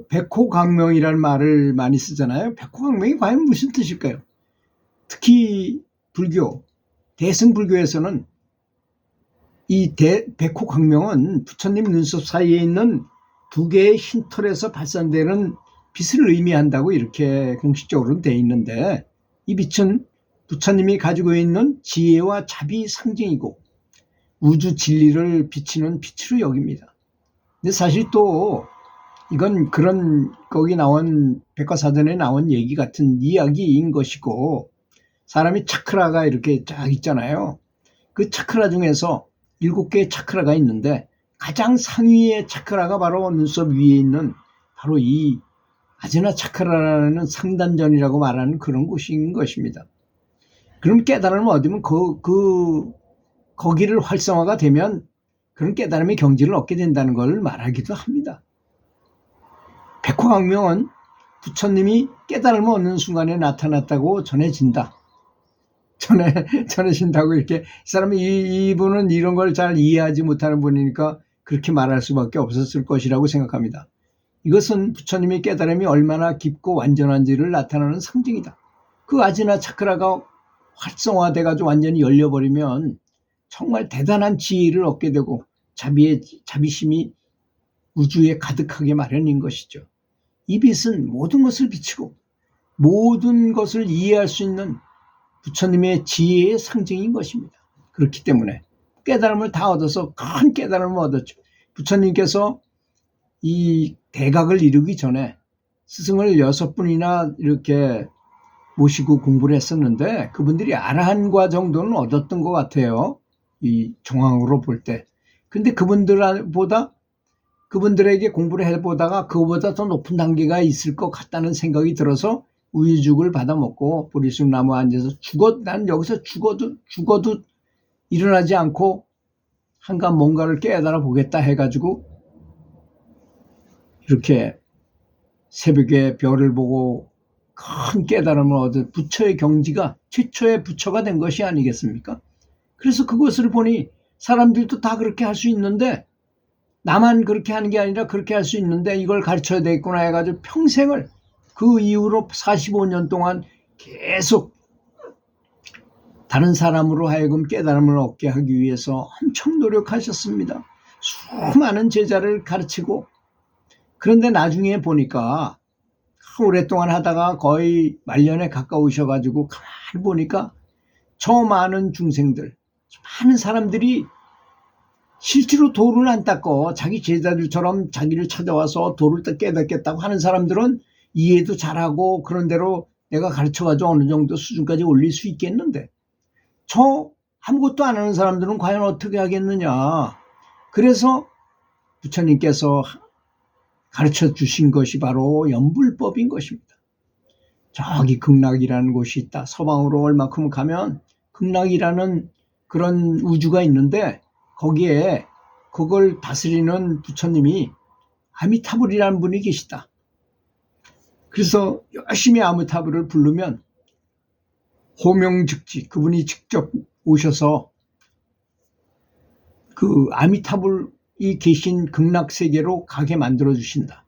백호강명이라는 말을 많이 쓰잖아요. 백호강명이 과연 무슨 뜻일까요? 특히 불교, 대승불교에서는 이 백호광명은 부처님 눈썹 사이에 있는 두 개의 흰털에서 발산되는 빛을 의미한다고 이렇게 공식적으로는 되어 있는데, 이 빛은 부처님이 가지고 있는 지혜와 자비 상징이고 우주 진리를 비치는 빛으로 여깁니다. 근데 사실 또 이건 그런 거기 나온 백과사전에 나온 얘기 같은 이야기인 것이고, 사람이 차크라가 이렇게 쫙 있잖아요. 그 차크라 중에서 7개의 차크라가 있는데 가장 상위의 차크라가 바로 눈썹 위에 있는 바로 이 아즈나 차크라라는 상단전이라고 말하는 그런 곳인 것입니다. 그럼 깨달음을 얻으면 거기를 활성화가 되면 그런 깨달음의 경지를 얻게 된다는 걸 말하기도 합니다. 백호강명은 부처님이 깨달음을 얻는 순간에 나타났다고 전해진다. 전해진다고 이렇게, 이 사람이 이분은 이런 걸 잘 이해하지 못하는 분이니까 그렇게 말할 수밖에 없었을 것이라고 생각합니다. 이것은 부처님의 깨달음이 얼마나 깊고 완전한지를 나타내는 상징이다. 그 아지나 차크라가 활성화돼가지고 완전히 열려버리면 정말 대단한 지혜를 얻게 되고 자비심이 우주에 가득하게 마련인 것이죠. 이 빛은 모든 것을 비치고 모든 것을 이해할 수 있는 부처님의 지혜의 상징인 것입니다. 그렇기 때문에 깨달음을 다 얻어서 큰 깨달음을 얻었죠. 부처님께서 이 대각을 이루기 전에 스승을 6분이나 이렇게 모시고 공부를 했었는데 그분들이 아라한과 정도는 얻었던 것 같아요. 이 정황으로 볼 때. 근데 그분들에게 공부를 해보다가 그거보다 더 높은 단계가 있을 것 같다는 생각이 들어서 우유죽을 받아먹고 보리쑥나무 앉아서 난 여기서 죽어도 일어나지 않고 한간 뭔가를 깨달아 보겠다 해가지고 이렇게 새벽에 별을 보고 큰 깨달음을 얻은 부처의 경지가 최초의 부처가 된 것이 아니겠습니까? 그래서 그것을 보니 사람들도 다 그렇게 할 수 있는데, 나만 그렇게 하는 게 아니라 그렇게 할 수 있는데 이걸 가르쳐야 되겠구나 해가지고 평생을 그 이후로 45년 동안 계속 다른 사람으로 하여금 깨달음을 얻게 하기 위해서 엄청 노력하셨습니다. 수많은 제자를 가르치고. 그런데 나중에 보니까 오랫동안 하다가 거의 말년에 가까우셔가지고 가만히 보니까 저 많은 중생들, 많은 사람들이 실제로 도를 안 닦고 자기 제자들처럼 자기를 찾아와서 도를 깨닫겠다고 하는 사람들은 이해도 잘하고 그런 대로 내가 가르쳐가지고 어느 정도 수준까지 올릴 수 있겠는데, 저 아무것도 안 하는 사람들은 과연 어떻게 하겠느냐. 그래서 부처님께서 가르쳐 주신 것이 바로 연불법인 것입니다. 저기 극락이라는 곳이 있다. 서방으로 얼마큼 가면 극락이라는 그런 우주가 있는데 거기에 그걸 다스리는 부처님이 아미타불이라는 분이 계시다. 그래서 열심히 아미타불을 부르면 호명즉지, 그분이 직접 오셔서 그 아미타불이 계신 극락세계로 가게 만들어 주신다.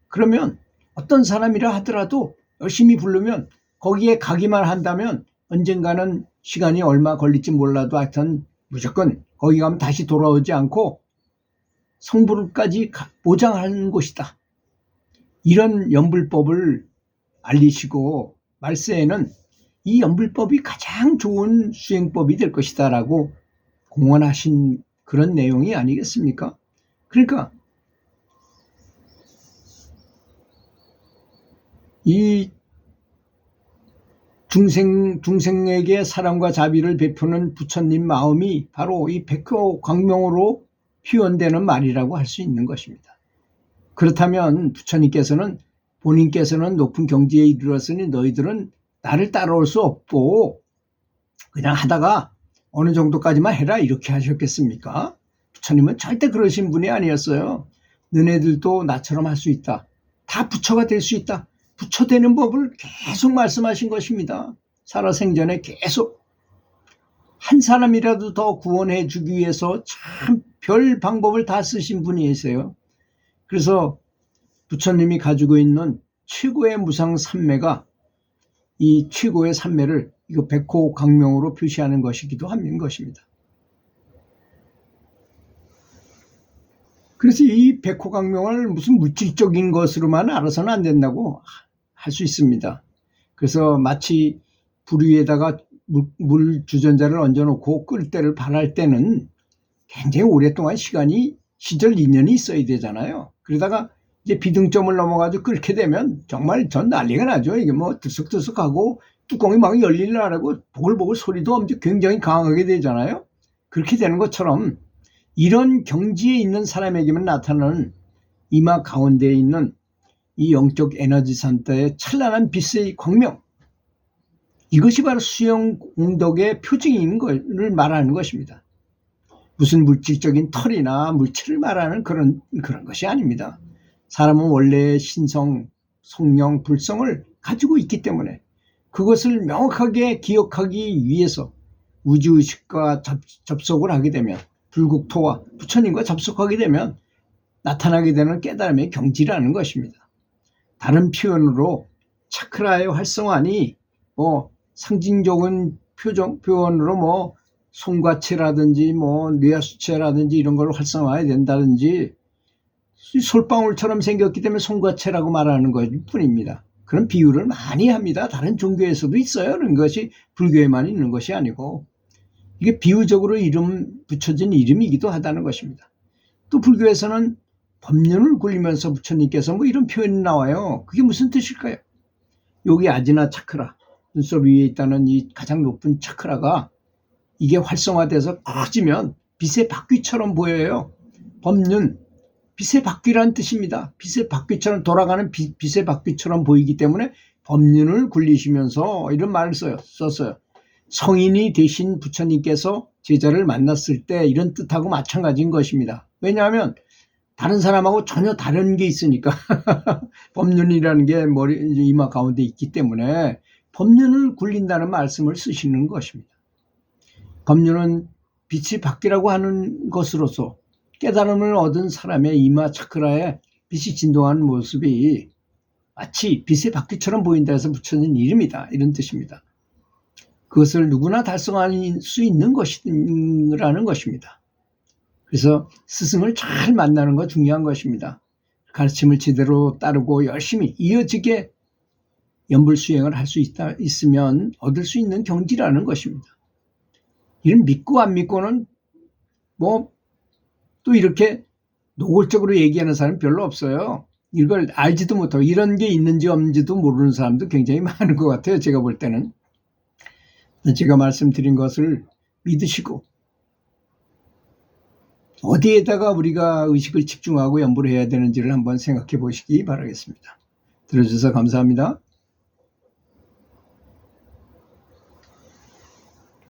그러면 어떤 사람이라 하더라도 열심히 부르면 거기에 가기만 한다면 언젠가는 시간이 얼마 걸릴지 몰라도 하여튼 무조건 거기 가면 다시 돌아오지 않고 성불까지 보장하는 곳이다. 이런 연불법을 알리시고 말세에는 이 연불법이 가장 좋은 수행법이 될 것이다 라고 공언하신 그런 내용이 아니겠습니까? 그러니까 이 중생에게 사랑과 자비를 베푸는 부처님 마음이 바로 이 백호광명으로 표현되는 말이라고 할 수 있는 것입니다. 그렇다면 부처님께서는 본인께서는 높은 경지에 이르렀으니 너희들은 나를 따라올 수 없고 그냥 하다가 어느 정도까지만 해라 이렇게 하셨겠습니까? 부처님은 절대 그러신 분이 아니었어요. 너네들도 나처럼 할 수 있다. 다 부처가 될 수 있다. 부처 되는 법을 계속 말씀하신 것입니다. 살아생전에 계속 한 사람이라도 더 구원해 주기 위해서 참 별 방법을 다 쓰신 분이세요. 그래서 부처님이 가지고 있는 최고의 무상 삼매가 이 최고의 삼매를 이거 백호광명으로 표시하는 것이기도 한 것입니다. 그래서 이 백호광명을 무슨 물질적인 것으로만 알아서는 안 된다고 할 수 있습니다. 그래서 마치 불 위에다가 물 주전자를 얹어놓고 끓을 때를 바랄 때는 굉장히 오랫동안 시절 인연이 있어야 되잖아요. 그러다가 이제 비등점을 넘어가지고 끓게 되면 정말 전 난리가 나죠. 이게 뭐 들썩들썩하고 뚜껑이 막 열리려 하고 보글보글 소리도 엄청 굉장히 강하게 되잖아요. 그렇게 되는 것처럼 이런 경지에 있는 사람에게만 나타나는 이마 가운데에 있는 이 영적 에너지 산타의 찬란한 빛의 광명, 이것이 바로 수영공덕의 표징인 것을 말하는 것입니다. 무슨 물질적인 털이나 물질을 말하는 그런 것이 아닙니다. 사람은 원래 신성, 성령, 불성을 가지고 있기 때문에 그것을 명확하게 기억하기 위해서 우주의식과 접속을 하게 되면, 불국토와 부처님과 접속하게 되면 나타나게 되는 깨달음의 경지라는 것입니다. 다른 표현으로 차크라의 활성화니 상징적인 표현으로 송과체라든지 뇌하수체라든지 이런 걸 활성화해야 된다든지 솔방울처럼 생겼기 때문에 송과체라고 말하는 것 뿐입니다. 그런 비유를 많이 합니다. 다른 종교에서도 있어요. 그런 것이 불교에만 있는 것이 아니고 이게 비유적으로 붙여진 이름이기도 하다는 것입니다. 또 불교에서는 법륜을 굴리면서 부처님께서 이런 표현이 나와요. 그게 무슨 뜻일까요? 여기 아지나 차크라, 눈썹 위에 있다는 이 가장 높은 차크라가 이게 활성화돼서 커지면 빛의 바퀴처럼 보여요. 법륜, 빛의 바퀴란 뜻입니다. 빛의 바퀴처럼 돌아가는 빛의 바퀴처럼 보이기 때문에 법륜을 굴리시면서 이런 말을 썼어요. 성인이 되신 부처님께서 제자를 만났을 때 이런 뜻하고 마찬가지인 것입니다. 왜냐하면 다른 사람하고 전혀 다른 게 있으니까 법륜이라는 게 이마 가운데 있기 때문에 법륜을 굴린다는 말씀을 쓰시는 것입니다. 법륜은 빛이 바뀌라고 하는 것으로서 깨달음을 얻은 사람의 이마 차크라에 빛이 진동하는 모습이 마치 빛의 바퀴처럼 보인다 해서 붙여진 이름이다, 이런 뜻입니다. 그것을 누구나 달성할 수 있는 것이라는 것입니다. 그래서 스승을 잘 만나는 거 중요한 것입니다. 가르침을 제대로 따르고 열심히 이어지게 연불수행을 할 수 있으면 얻을 수 있는 경지라는 것입니다. 이런 믿고 안 믿고는 또 이렇게 노골적으로 얘기하는 사람은 별로 없어요. 이걸 알지도 못하고 이런 게 있는지 없는지도 모르는 사람도 굉장히 많은 것 같아요. 제가 볼 때는. 제가 말씀드린 것을 믿으시고 어디에다가 우리가 의식을 집중하고 연불을 해야 되는지를 한번 생각해 보시기 바라겠습니다. 들어주셔서 감사합니다.